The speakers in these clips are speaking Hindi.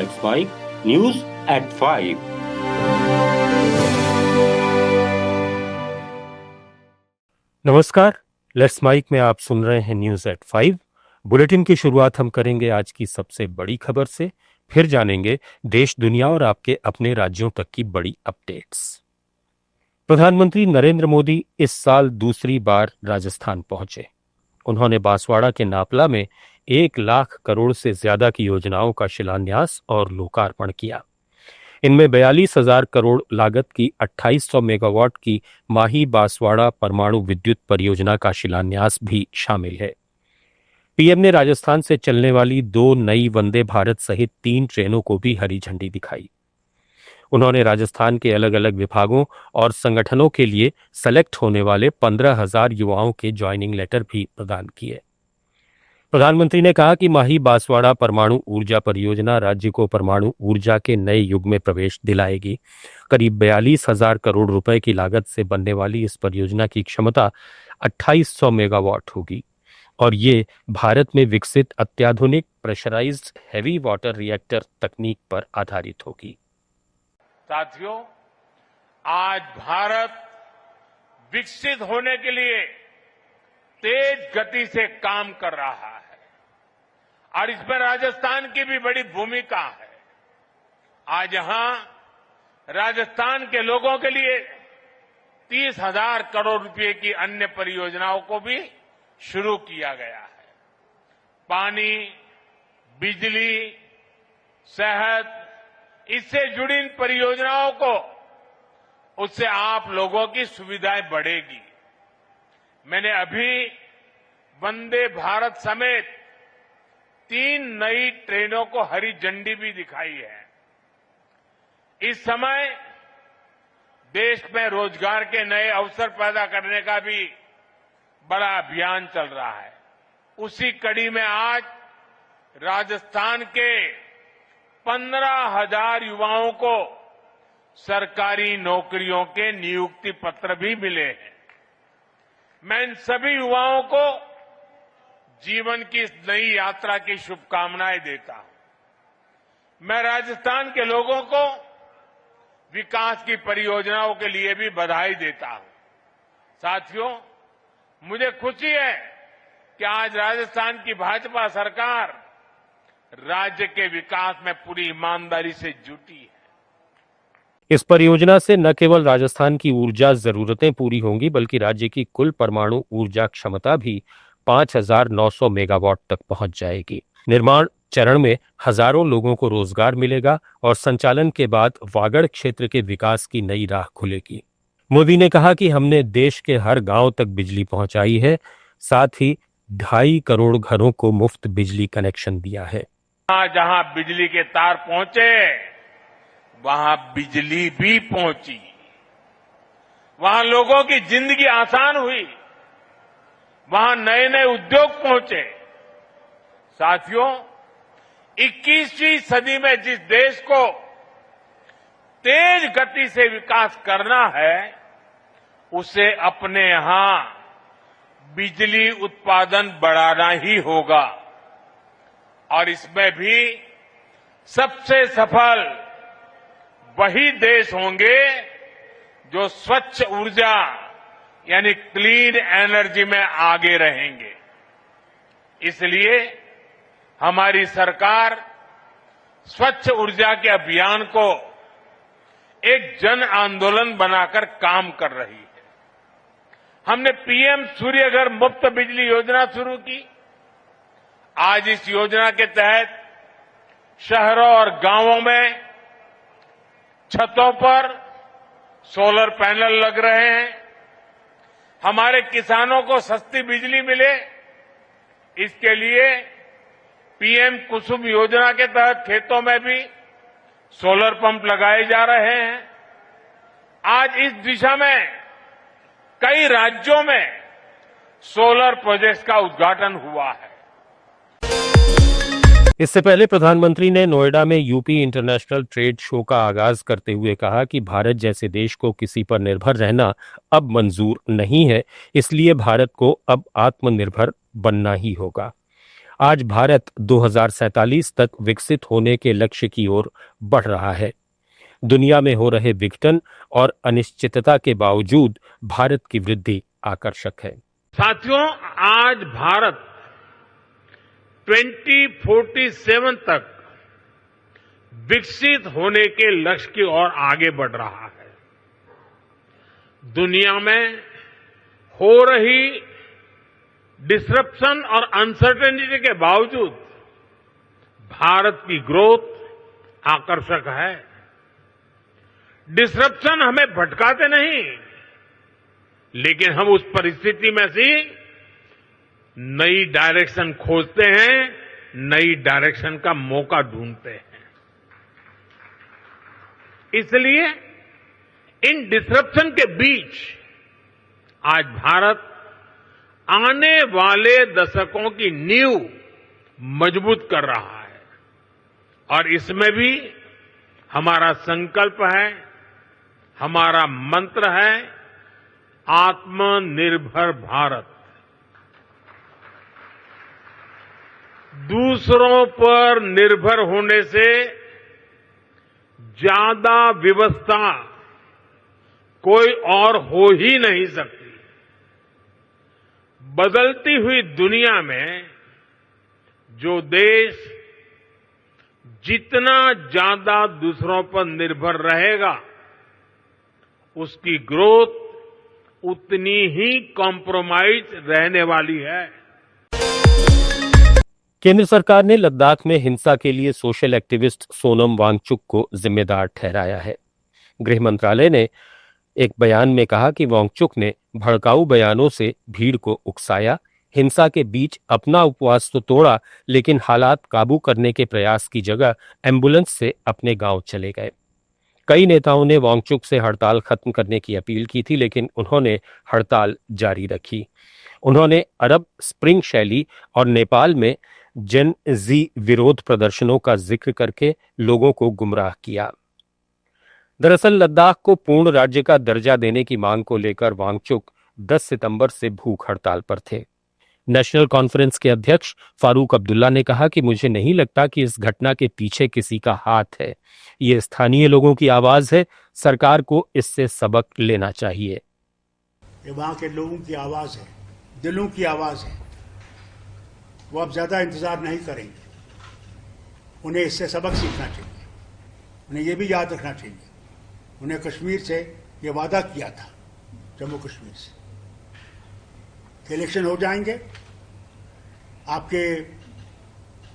Let's Mike News at 5. नमस्कार, लेट्स माइक में आप सुन रहे हैं न्यूज एट 5। बुलेटिन की शुरुआत हम करेंगे आज की सबसे बड़ी खबर से, फिर जानेंगे देश दुनिया और आपके अपने राज्यों तक की बड़ी अपडेट्स। प्रधानमंत्री नरेंद्र मोदी इस साल दूसरी बार राजस्थान पहुंचे। उन्होंने बांसवाड़ा के नापला में 1 लाख करोड़ से ज्यादा की योजनाओं का शिलान्यास और लोकार्पण किया। इनमें 42,000 करोड़ लागत की 2800 मेगावाट की माही बांसवाड़ा परमाणु विद्युत परियोजना का शिलान्यास भी शामिल है। पीएम ने राजस्थान से चलने वाली 2 नई वंदे भारत सहित 3 ट्रेनों को भी हरी झंडी दिखाई। उन्होंने राजस्थान के अलग अलग विभागों और संगठनों के लिए सेलेक्ट होने वाले 15,000 युवाओं के ज्वाइनिंग लेटर भी प्रदान किए। प्रधानमंत्री ने कहा कि माही बांसवाड़ा परमाणु ऊर्जा परियोजना राज्य को परमाणु ऊर्जा के नए युग में प्रवेश दिलाएगी। करीब 42,000 करोड़ रुपए की लागत से बनने वाली इस परियोजना की क्षमता 2800 मेगावाट होगी और ये भारत में विकसित अत्याधुनिक प्रेशराइज्ड हैवी वाटर रिएक्टर तकनीक पर आधारित होगी। साथियों, आज भारत विकसित होने के लिए तेज गति से काम कर रहा है और इसमें राजस्थान की भी बड़ी भूमिका है। आज यहां राजस्थान के लोगों के लिए 30,000 करोड़ रुपए की अन्य परियोजनाओं को भी शुरू किया गया है। पानी, बिजली, सेहत, इससे जुड़ी इन परियोजनाओं को उससे आप लोगों की सुविधाएं बढ़ेगी। मैंने अभी वंदे भारत समेत 3 नई ट्रेनों को हरी झंडी भी दिखाई है। इस समय देश में रोजगार के नए अवसर पैदा करने का भी बड़ा अभियान चल रहा है। उसी कड़ी में आज राजस्थान के 15,000 युवाओं को सरकारी नौकरियों के नियुक्ति पत्र भी मिले हैं। मैं इन सभी युवाओं को जीवन की इस नई यात्रा की शुभकामनाएं देता हूं। मैं राजस्थान के लोगों को विकास की परियोजनाओं के लिए भी बधाई देता हूं। साथियों, मुझे खुशी है कि आज राजस्थान की भाजपा सरकार राज्य के विकास में पूरी ईमानदारी से जुटी है। इस परियोजना से न केवल राजस्थान की ऊर्जा जरूरतें पूरी होंगी बल्कि राज्य की कुल परमाणु ऊर्जा क्षमता भी 5,900 मेगावाट तक पहुंच जाएगी। निर्माण चरण में हजारों लोगों को रोजगार मिलेगा और संचालन के बाद वागड़ क्षेत्र के विकास की नई राह खुलेगी। मोदी ने कहा कि हमने देश के हर गांव तक बिजली पहुंचाई है, साथ ही 2.5 करोड़ घरों को मुफ्त बिजली कनेक्शन दिया है। जहां बिजली के तार पहुंचे वहां बिजली भी पहुंची, वहां लोगों की जिंदगी आसान हुई, वहां नए नए उद्योग पहुंचे। साथियों, 21वीं सदी में जिस देश को तेज गति से विकास करना है उसे अपने यहां बिजली उत्पादन बढ़ाना ही होगा और इसमें भी सबसे सफल वही देश होंगे जो स्वच्छ ऊर्जा यानी क्लीन एनर्जी में आगे रहेंगे। इसलिए हमारी सरकार स्वच्छ ऊर्जा के अभियान को एक जन आंदोलन बनाकर काम कर रही है। हमने पीएम सूर्यघर मुफ्त बिजली योजना शुरू की। आज इस योजना के तहत शहरों और गांवों में छतों पर सोलर पैनल लग रहे हैं। हमारे किसानों को सस्ती बिजली मिले, इसके लिए पीएम कुसुम योजना के तहत खेतों में भी सोलर पंप लगाए जा रहे हैं। आज इस दिशा में कई राज्यों में सोलर प्रोजेक्ट्स का उद्घाटन हुआ है। इससे पहले प्रधानमंत्री ने नोएडा में यूपी इंटरनेशनल ट्रेड शो का आगाज करते हुए कहा कि भारत जैसे देश को किसी पर निर्भर रहना अब मंजूर नहीं है, इसलिए भारत को अब आत्मनिर्भर बनना ही होगा। आज भारत 2047 तक विकसित होने के लक्ष्य की ओर बढ़ रहा है। दुनिया में हो रहे विघटन और अनिश्चितता के बावजूद भारत की वृद्धि आकर्षक है। साथियों, आज भारत 2047 तक विकसित होने के लक्ष्य की ओर आगे बढ़ रहा है। दुनिया में हो रही डिसरप्शन और अनसर्टेनिटी के बावजूद भारत की ग्रोथ आकर्षक है। डिसरप्शन हमें भटकाते नहीं, लेकिन हम उस परिस्थिति में से नई डायरेक्शन खोजते हैं, नई डायरेक्शन का मौका ढूंढते हैं। इसलिए इन डिसरप्शन के बीच आज भारत आने वाले दशकों की नींव मजबूत कर रहा है और इसमें भी हमारा संकल्प है, हमारा मंत्र है आत्मनिर्भर भारत। दूसरों पर निर्भर होने से ज्यादा व्यवस्था कोई और हो ही नहीं सकती। बदलती हुई दुनिया में जो देश जितना ज्यादा दूसरों पर निर्भर रहेगा, उसकी ग्रोथ उतनी ही कॉम्प्रोमाइज रहने वाली है। केंद्र सरकार ने लद्दाख में हिंसा के लिए सोशल एक्टिविस्ट सोनम वांगचुक को जिम्मेदार ठहराया है। गृह मंत्रालय ने एक बयान में कहा कि वांगचुक ने भड़काऊ बयानों से भीड़ को उकसाया, हिंसा के बीच अपना उपवास तो तोड़ा, लेकिन हालात काबू करने के प्रयास की जगह एम्बुलेंस से अपने गांव चले गए। कई नेताओं ने वांगचुक से हड़ताल खत्म करने की अपील की थी, लेकिन उन्होंने हड़ताल जारी रखी। उन्होंने अरब स्प्रिंग शैली और नेपाल में जेन जी विरोध प्रदर्शनों का जिक्र करके लोगों को गुमराह किया। दरअसल लद्दाख को पूर्ण राज्य का दर्जा देने की मांग को लेकर वांगचुक 10 सितंबर से भूख हड़ताल पर थे। नेशनल कॉन्फ्रेंस के अध्यक्ष फारूक अब्दुल्ला ने कहा कि मुझे नहीं लगता कि इस घटना के पीछे किसी का हाथ है। ये स्थानीय लोगों की आवाज है, सरकार को इससे सबक लेना चाहिए। ये वहां के लोगों की आवाज है, दिलों की आवाज है। वो अब ज्यादा इंतजार नहीं करेंगे। उन्हें इससे सबक सीखना चाहिए। उन्हें ये भी याद रखना चाहिए, उन्हें कश्मीर से ये वादा किया था, जम्मू कश्मीर से, कि इलेक्शन हो जाएंगे, आपके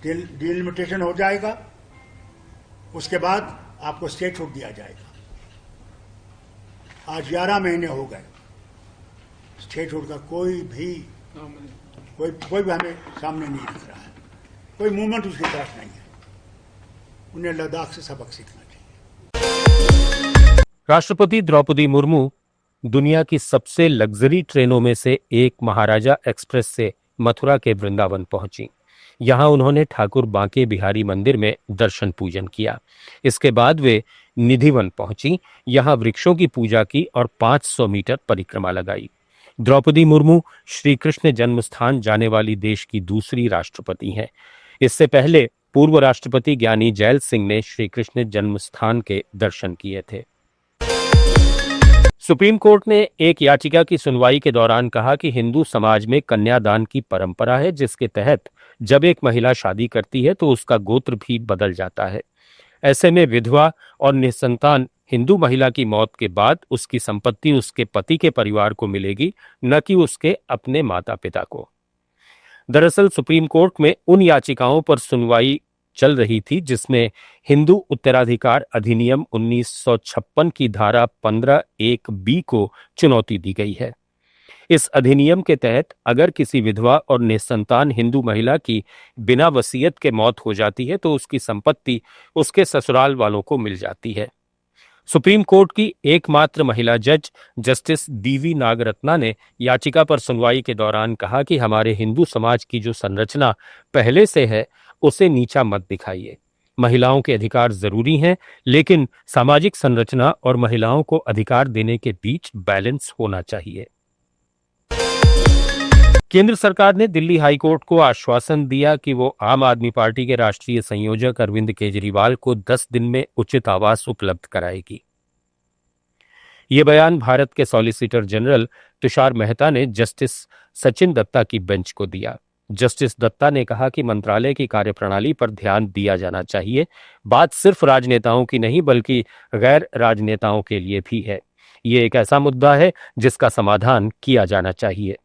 डिलिमिटेशन हो जाएगा, उसके बाद आपको स्टेटहुड दिया जाएगा। आज 11 महीने हो गए, स्टेटहुड का कोई भी हमें सामने नहीं दिख रहा है, कोई मूवमेंट उसकी तरफ नहीं है। उन्हें लद्दाख से सबक सीखना चाहिए। राष्ट्रपति द्रौपदी मुर्मू दुनिया की सबसे लग्जरी ट्रेनों में से एक महाराजा एक्सप्रेस से मथुरा के वृंदावन पहुंची। यहां उन्होंने ठाकुर बांके बिहारी मंदिर में दर्शन पूजन किया। इसके बाद वे निधिवन पहुंची, यहां वृक्षों की पूजा की और 500 मीटर परिक्रमा लगाई। द्रौपदी मुर्मू श्री कृष्ण जन्मस्थान जाने वाली देश की दूसरी राष्ट्रपति हैं। इससे पहले पूर्व राष्ट्रपति ज्ञानी जैल सिंह ने श्री कृष्ण जन्मस्थान के दर्शन किए थे। सुप्रीम कोर्ट ने एक याचिका की सुनवाई के दौरान कहा कि हिंदू समाज में कन्यादान की परंपरा है, जिसके तहत जब एक महिला शादी करती है तो उसका गोत्र भी बदल जाता है। ऐसे में विधवा और निसंतान हिंदू महिला की मौत के बाद उसकी संपत्ति उसके पति के परिवार को मिलेगी, न कि उसके अपने माता पिता को। दरअसल सुप्रीम कोर्ट में उन याचिकाओं पर सुनवाई चल रही थी जिसमें हिंदू उत्तराधिकार अधिनियम 1956 की धारा 15(1)(b) को चुनौती दी गई है। इस अधिनियम के तहत अगर किसी विधवा और निसंतान हिंदू महिला की बिना वसीयत के मौत हो जाती है तो उसकी संपत्ति उसके ससुराल वालों को मिल जाती है। सुप्रीम कोर्ट की एकमात्र महिला जज जस्टिस बीवी नागरत्ना ने याचिका पर सुनवाई के दौरान कहा कि हमारे हिंदू समाज की जो संरचना पहले से है उसे नीचा मत दिखाइए। महिलाओं के अधिकार जरूरी हैं, लेकिन सामाजिक संरचना और महिलाओं को अधिकार देने के बीच बैलेंस होना चाहिए। केंद्र सरकार ने दिल्ली हाईकोर्ट को आश्वासन दिया कि वो आम आदमी पार्टी के राष्ट्रीय संयोजक अरविंद केजरीवाल को 10 दिन में उचित आवास उपलब्ध कराएगी। ये बयान भारत के सॉलिसिटर जनरल तुषार मेहता ने जस्टिस सचिन दत्ता की बेंच को दिया। जस्टिस दत्ता ने कहा कि मंत्रालय की कार्यप्रणाली पर ध्यान दिया जाना चाहिए। बात सिर्फ राजनेताओं की नहीं बल्कि गैर राजनेताओं के लिए भी है। ये एक ऐसा मुद्दा है जिसका समाधान किया जाना चाहिए।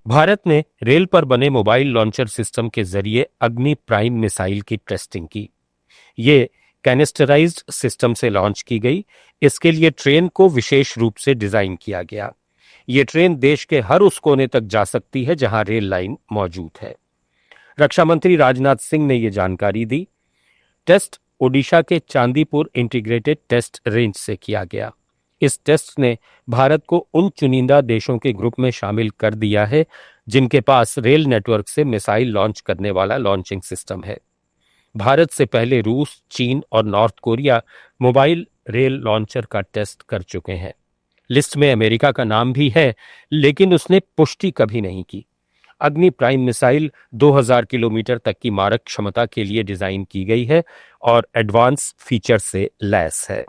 भारत ने रेल पर बने मोबाइल लॉन्चर सिस्टम के जरिए अग्नि प्राइम मिसाइल की टेस्टिंग की। ये कैनिस्टराइज्ड सिस्टम से लॉन्च की गई। इसके लिए ट्रेन को विशेष रूप से डिजाइन किया गया। ये ट्रेन देश के हर उस कोने तक जा सकती है जहां रेल लाइन मौजूद है। रक्षा मंत्री राजनाथ सिंह ने ये जानकारी दी। टेस्ट ओडिशा के चांदीपुर इंटीग्रेटेड टेस्ट रेंज से किया गया। इस टेस्ट ने भारत को उन चुनिंदा देशों के ग्रुप में शामिल कर दिया है जिनके पास रेल नेटवर्क से मिसाइल लॉन्च करने वाला लॉन्चिंग सिस्टम है। भारत से पहले रूस, चीन और north Korea mobile rail launcher का टेस्ट कर चुके हैं। लिस्ट में अमेरिका का नाम भी है, लेकिन उसने पुष्टि कभी नहीं की। अग्नि प्राइम मिसाइल 2000 किलोमीटर तक की मारक क्षमता के लिए डिजाइन की गई है और एडवांस फीचर से लैस है।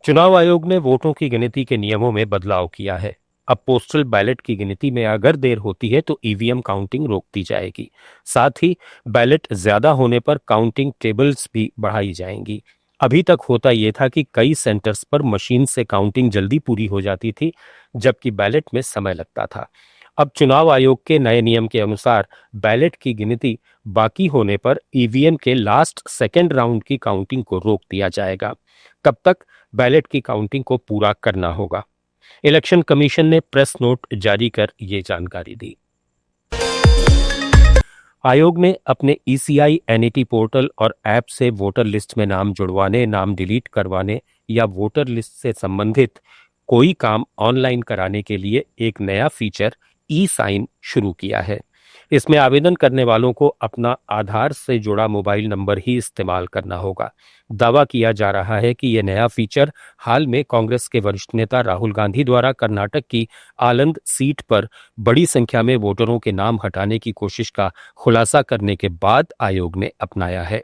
चुनाव आयोग ने वोटों की गिनती के नियमों में बदलाव किया है। अब पोस्टल बैलेट की गिनती में अगर देर होती है तो ईवीएम काउंटिंग रोक दी जाएगी। साथ ही बैलेट ज्यादा होने पर काउंटिंग टेबल्स भी बढ़ाई जाएंगी। अभी तक होता यह था कि कई सेंटर्स पर मशीन से काउंटिंग जल्दी पूरी हो जाती थी, जबकि बैलेट में समय लगता था। अब चुनाव आयोग के नए नियम के अनुसार बैलेट की गिनती बाकी होने पर ईवीएम के लास्ट सेकेंड राउंड की काउंटिंग को रोक दिया जाएगा। तब तक बैलेट की काउंटिंग को पूरा करना होगा। इलेक्शन कमीशन ने प्रेस नोट जारी कर ये जानकारी दी। आयोग ने अपने ईसीआई एनईटी पोर्टल और ऐप से वोटर लिस्ट में नाम जुड़वाने, नाम डिलीट करवाने या वोटर लिस्ट से संबंधित कोई काम ऑनलाइन कराने के लिए एक नया फीचर ई साइन शुरू किया है। इसमें आवेदन करने वालों को अपना आधार से जुड़ा मोबाइल नंबर ही इस्तेमाल करना होगा। दावा किया जा रहा है कि यह नया फीचर हाल में कांग्रेस के वरिष्ठ नेता राहुल गांधी द्वारा कर्नाटक की आलंद सीट पर बड़ी संख्या में वोटरों के नाम हटाने की कोशिश का खुलासा करने के बाद आयोग ने अपनाया है।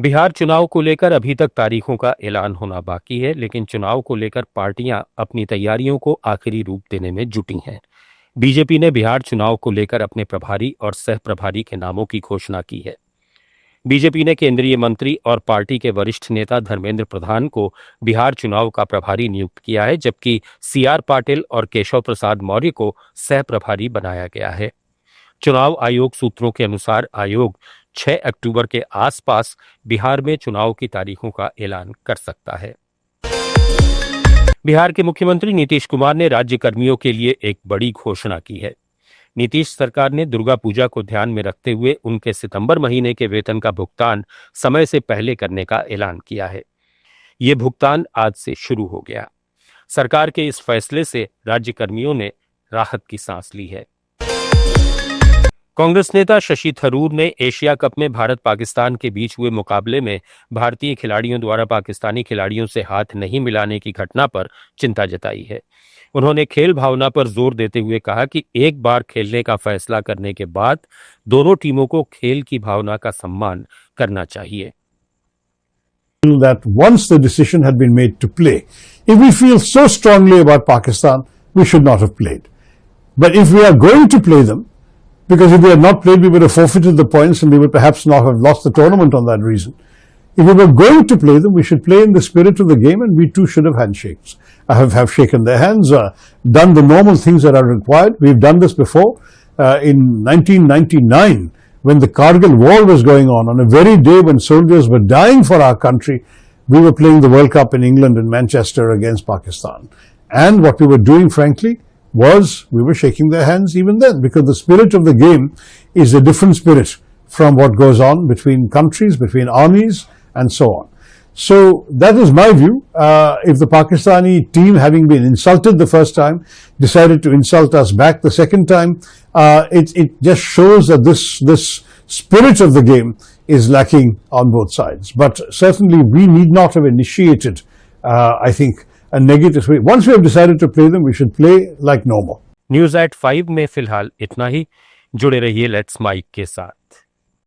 बिहार चुनाव को लेकर अभी तक तारीखों का ऐलान होना बाकी है, लेकिन चुनाव को लेकर पार्टियां अपनी तैयारियों को आखिरी रूप देने में जुटी हैं। बीजेपी ने बिहार चुनाव को लेकर अपने प्रभारी और सह प्रभारी के नामों की घोषणा की है। बीजेपी ने केंद्रीय मंत्री और पार्टी के वरिष्ठ नेता धर्मेंद्र प्रधान को बिहार चुनाव का प्रभारी नियुक्त किया है, जबकि सीआर पाटिल और केशव प्रसाद मौर्य को सह प्रभारी बनाया गया है। चुनाव आयोग सूत्रों के अनुसार आयोग 6 अक्टूबर के आसपास बिहार में चुनाव की तारीखों का ऐलान कर सकता है। बिहार के मुख्यमंत्री नीतीश कुमार ने राज्य कर्मियों के लिए एक बड़ी घोषणा की है। नीतीश सरकार ने दुर्गा पूजा को ध्यान में रखते हुए उनके सितंबर महीने के वेतन का भुगतान समय से पहले करने का ऐलान किया है। ये भुगतान आज से शुरू हो गया। सरकार के इस फैसले से राज्य कर्मियों ने राहत की सांस ली है। कांग्रेस नेता शशि थरूर ने एशिया कप में भारत पाकिस्तान के बीच हुए मुकाबले में भारतीय खिलाड़ियों द्वारा पाकिस्तानी खिलाड़ियों से हाथ नहीं मिलाने की घटना पर चिंता जताई है। उन्होंने खेल भावना पर जोर देते हुए कहा कि एक बार खेलने का फैसला करने के बाद दोनों टीमों को खेल की भावना का सम्मान करना चाहिए। That once the decision had been made to play, if we feel so strongly about Pakistan, we should not have played. But if we are going to play them, because if we had not played, we would have forfeited the points and we would perhaps not have lost the tournament on that reason. If we were going to play them, we should play in the spirit of the game, and we too should have handshakes. I have shaken their hands, done the normal things that are required. We've done this before. In 1999, when the Kargil war was going on a very day when soldiers were dying for our country, we were playing the World Cup in England in Manchester against Pakistan. And what we were doing, frankly, was we were shaking their hands even then, because the spirit of the game is a different spirit from what goes on between countries, between armies, and so on. So that is my view. If the Pakistani team, having been insulted the first time, decided to insult us back the second time, it just shows that this spirit of the game is lacking on both sides. But certainly we need not have initiated, I think, a negative swing. Once we have decided to play them, we should play like normal. News at 5 में फिलहाल इतना ही। जुड़े रहिए लेट्स माइक के साथ।